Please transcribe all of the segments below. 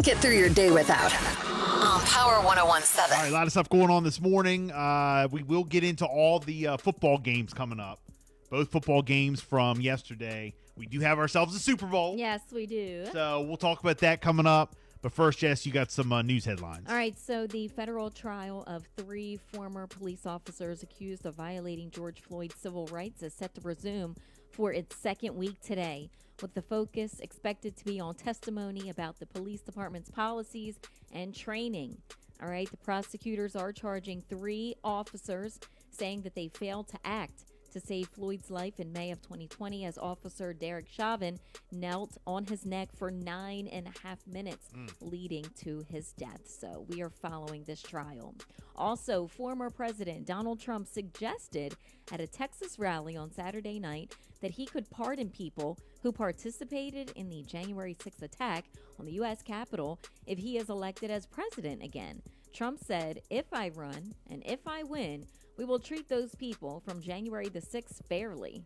Get through your day without. On Power 1017. All right, a lot of stuff going on this morning. We will get into all the football games coming up. Both football games from yesterday. We do have ourselves a Super Bowl. Yes, we do. So we'll talk about that coming up. But first, Jess, you got some news headlines. All right, so the federal trial of 3 former police officers accused of violating George Floyd's civil rights is set to resume for its second week today, with the focus expected to be on testimony about the police department's policies and training. All right, the prosecutors are charging 3 officers, saying that they failed to act to save Floyd's life in May of 2020 as Officer Derek Chauvin knelt on his neck for 9.5 minutes, leading to his death. So we are following this trial. Also, former President Donald Trump suggested at a Texas rally on Saturday night that he could pardon people who participated in the January 6th attack on the U.S. Capitol if he is elected as president again. Trump said, "If I run and if I win, we will treat those people from January the 6th fairly.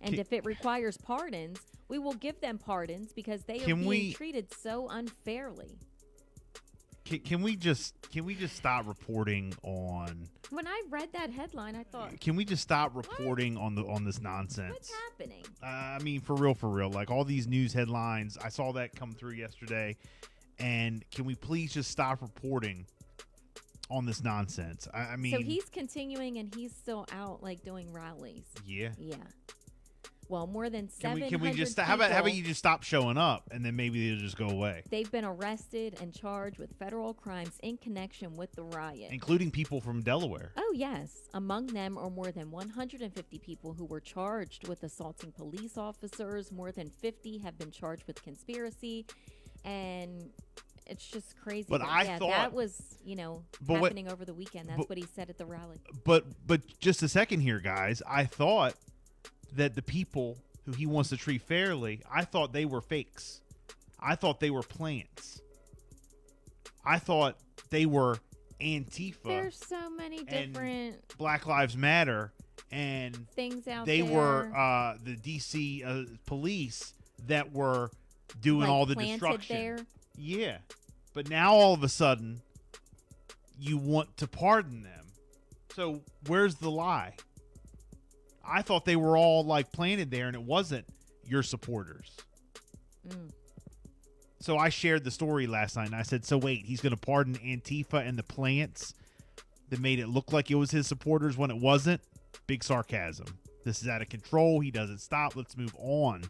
And if it requires pardons, we will give them pardons because they are being treated so unfairly." Can we just stop reporting on? When I read that headline, I thought, can we just stop reporting on this nonsense? what's happening? I mean, for real. Like all these news headlines, I saw that come through yesterday. And can we please just stop reporting on this nonsense? I mean, so he's continuing and he's still out like doing rallies. Yeah. Well, more than 700 Can we just people, how about you just stop showing up and then maybe they'll just go away? They've been arrested and charged with federal crimes in connection with the riot, including people from Delaware. Oh, yes. Among them are more than 150 people who were charged with assaulting police officers. More than 50 have been charged with conspiracy. And it's just crazy. But I thought that was, happening over the weekend. That's what he said at the rally. But just a second here, guys. I thought that the people who he wants to treat fairly, I thought they were fakes. I thought they were plants. I thought they were Antifa. There's so many different Black Lives Matter and things out there. They were the DC police that were doing all the destruction. There. Yeah. But now all of a sudden you want to pardon them. So where's the lie? I thought they were all like planted there and it wasn't your supporters. So I shared the story last night and I said, so wait, he's going to pardon Antifa and the plants that made it look like it was his supporters when it wasn't? Big sarcasm. This is out of control. He doesn't stop. Let's move on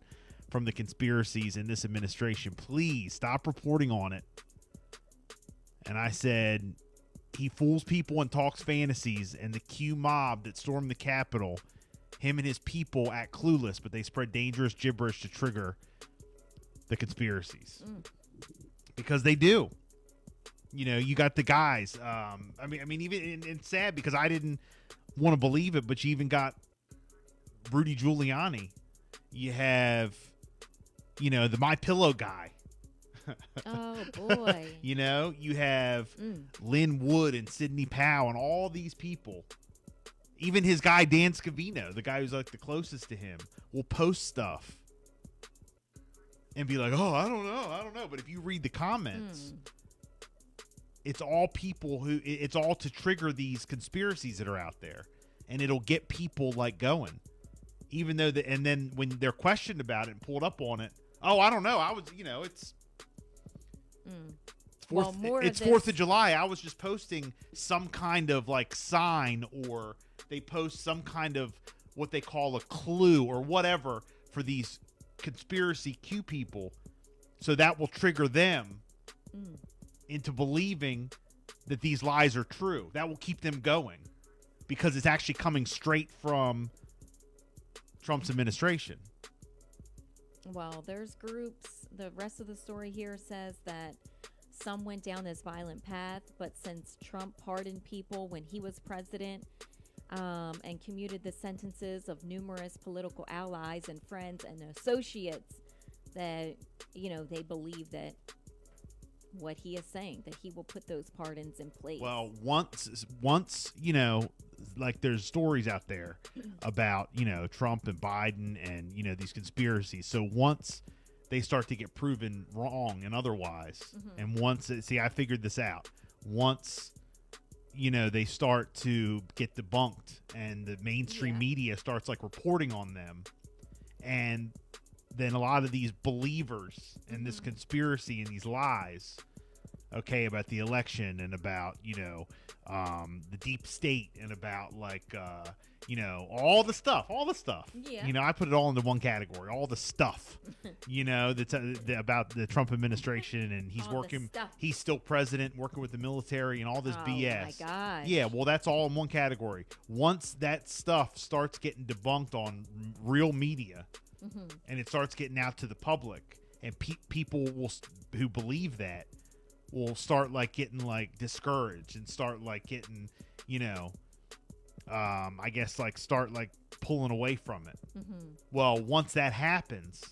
from the conspiracies in this administration. Please stop reporting on it. And I said, he fools people and talks fantasies, and the Q mob that stormed the Capitol, him and his people act clueless, but they spread dangerous gibberish to trigger the conspiracies. Because they do. You got the guys. I mean, even it's sad because I didn't want to believe it, but you even got Rudy Giuliani. You have the MyPillow guy. Oh, boy. You have Lynn Wood and Sidney Powell and all these people. Even his guy, Dan Scavino, the guy who's like the closest to him, will post stuff and be like, oh, I don't know. But if you read the comments, it's all people it's all to trigger these conspiracies that are out there. And it'll get people like going. Even though and then when they're questioned about it and pulled up on it, oh, I don't know. I was, it's it's 4th of July. I was just posting some kind of like sign, or they post some kind of what they call a clue or whatever for these conspiracy Q people. So that will trigger them into believing that these lies are true. That will keep them going because it's actually coming straight from Trump's administration. Well, there's groups. The rest of the story here says that some went down this violent path, but since Trump pardoned people when he was president and commuted the sentences of numerous political allies and friends and associates, that, they believe that what he is saying, that he will put those pardons in place. Well, once like there's stories out there about, Trump and Biden and, these conspiracies. So once they start to get proven wrong and otherwise. And once, I figured this out. Once, they start to get debunked and the mainstream media starts like reporting on them, and then a lot of these believers in this conspiracy and these lies, about the election and about, the deep state and about all the stuff. Yeah. I put it all into one category, all the stuff, that's about the Trump administration, and he's All the stuff. he's still president, working with the military and all this BS. Oh my gosh. Yeah, well, that's all in one category. Once that stuff starts getting debunked on real media, and it starts getting out to the public, and people who believe that will start like getting like discouraged and start like getting, I guess like start like pulling away from it. Well, once that happens,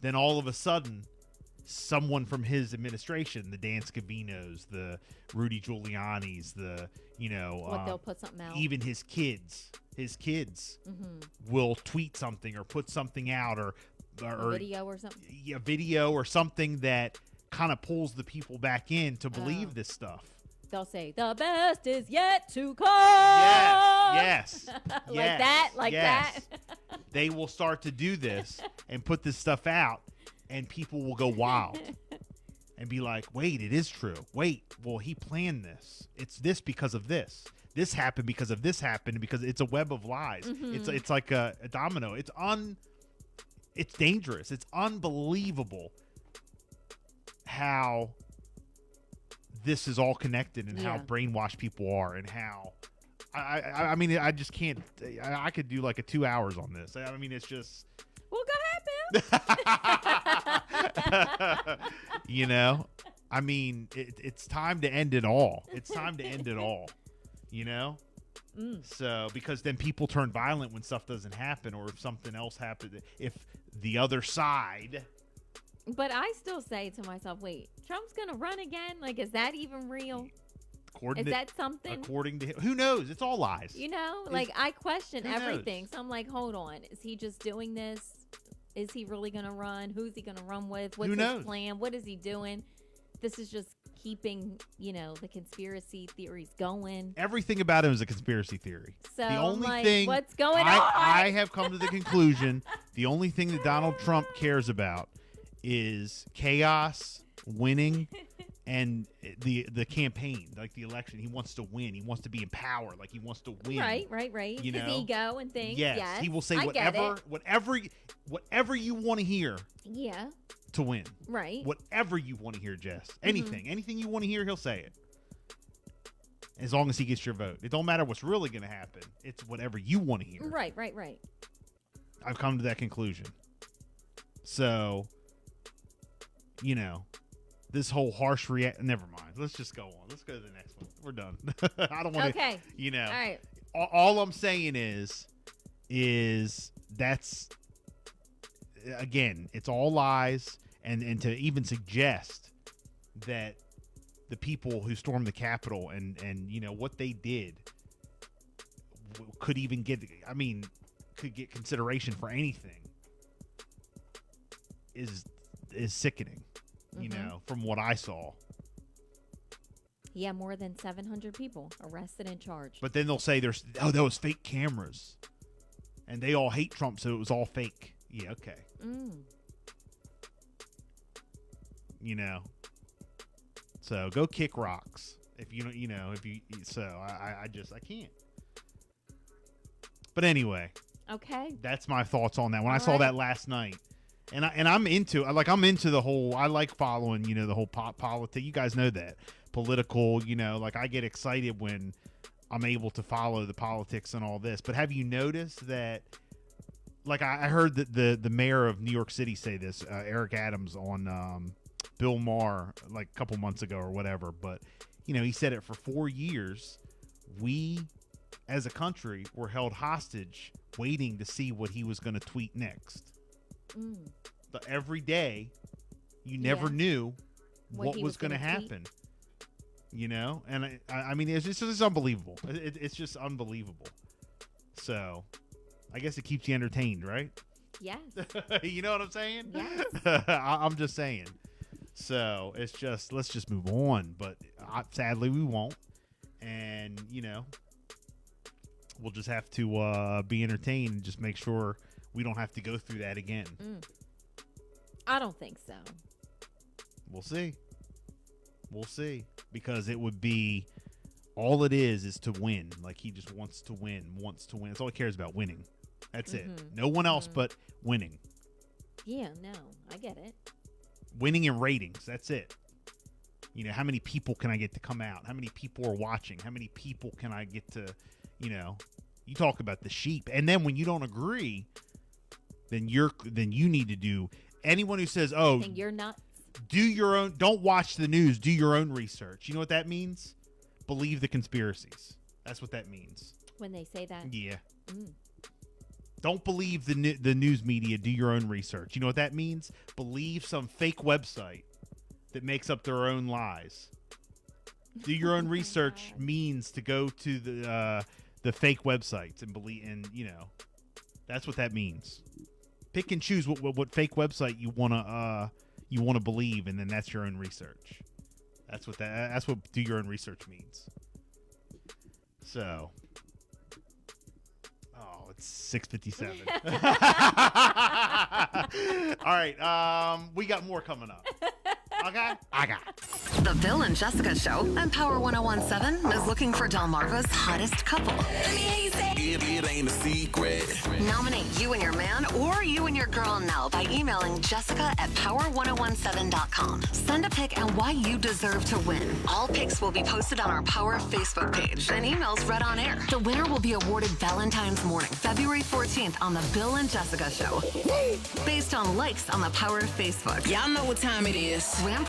then all of a sudden, someone from his administration, the Dan Scavinos, the Rudy Giuliani's, the they'll put something out. even his kids will tweet something or put something out or A video or something. a video or something that kind of pulls the people back in to believe this stuff. They'll say the best is yet to come. Yes. Like that. They will start to do this and put this stuff out, and people will go wild and be like, wait, it is true. Wait, well, he planned this. It's this because of this. This happened because of this happened, because it's a web of lies. It's like a domino. It's dangerous. It's unbelievable how this is all connected and how brainwashed people are, and how I mean, I just can't. I could do like 2 hours on this. I mean, it's just. Well, go ahead, Bill. I mean, it's time to end it all. It's time to end it all. So, because then people turn violent when stuff doesn't happen, or if something else happens, if the other side. But I still say to myself, wait, Trump's going to run again? Like, is that even real? Is that something? According to him, who knows? It's all lies. Like I question who everything. knows? So I'm like, hold on. Is he just doing this? Is he really going to run? Who's he going to run with? What's his plan? What is he doing? This is just keeping, the conspiracy theories going. Everything about him is a conspiracy theory. So the only like, thing what's going on? I have come to the conclusion, the only thing that Donald Trump cares about is chaos, winning, and the campaign, like the election. He wants to win. He wants to be in power. Like, he wants to win. Right. His ego and things. Yes. He will say whatever you want to hear. Yeah. To win. Right. Whatever you want to hear, Jess. Anything you want to hear, he'll say it. As long as he gets your vote. It don't matter what's really going to happen. It's whatever you want to hear. Right. I've come to that conclusion. So, this whole harsh never mind. Let's just go on. Let's go to the next one. We're done. I don't want to, Okay. All right. All I'm saying is that's, again, it's all lies, and to even suggest that the people who stormed the Capitol and what they did could even get consideration for anything is sickening. From what I saw. Yeah, more than 700 people arrested and charged. But then they'll say there was fake cameras, and they all hate Trump, so it was all fake. Yeah, okay. So go kick rocks if you So I can't. But anyway. Okay. That's my thoughts on that. When I All saw right. that last night. And I'm into the whole, I like following, the whole politics. You guys know that. Political, like I get excited when I'm able to follow the politics and all this. But have you noticed that, like I heard that the mayor of New York City say this, Eric Adams, on Bill Maher, like a couple months ago or whatever. But, he said it for 4 years. We, as a country, were held hostage waiting to see what he was going to tweet next. But every day, you never knew what was going to happen. And I mean, it's just unbelievable. It's just unbelievable. So, I guess it keeps you entertained, right? Yes. You know what I'm saying? Yes. I'm just saying. So it's just, let's just move on. But sadly, we won't. And, we'll just have to be entertained and just make sure we don't have to go through that again. I don't think so. We'll see. We'll see. Because it would be, all it is to win. Like, he just wants to win. That's all he cares about, winning. That's it. No one else but winning. Yeah, no, I get it. Winning in ratings. That's it. How many people can I get to come out? How many people are watching? How many people can I get to, you talk about the sheep. And then when you don't agree, then you need to do, anyone who says, oh, And you're nuts. do your own, don't watch the news, do your own research. You know what that means? Believe the conspiracies. That's what that means. When they say that? Yeah. Don't believe the news media, do your own research. You know what that means? Believe some fake website that makes up their own lies. Do your own research means to go to the fake websites and believe, and that's what that means. Pick and choose what fake website you wanna believe, and then that's your own research. That's what do your own research means. So, it's 6:57. All right, we got more coming up. Okay, I got it. The Bill and Jessica Show and Power 101.7 is looking for Delmarva's hottest couple. It ain't a secret. Nominate you and your man or you and your girl now by emailing Jessica at power1017.com. Send a pic and why you deserve to win. All pics will be posted on our Power Facebook page and emails read on air. The winner will be awarded Valentine's morning, February 14th on The Bill and Jessica Show. Based on likes on the Power Facebook. Y'all know what time it is. Swim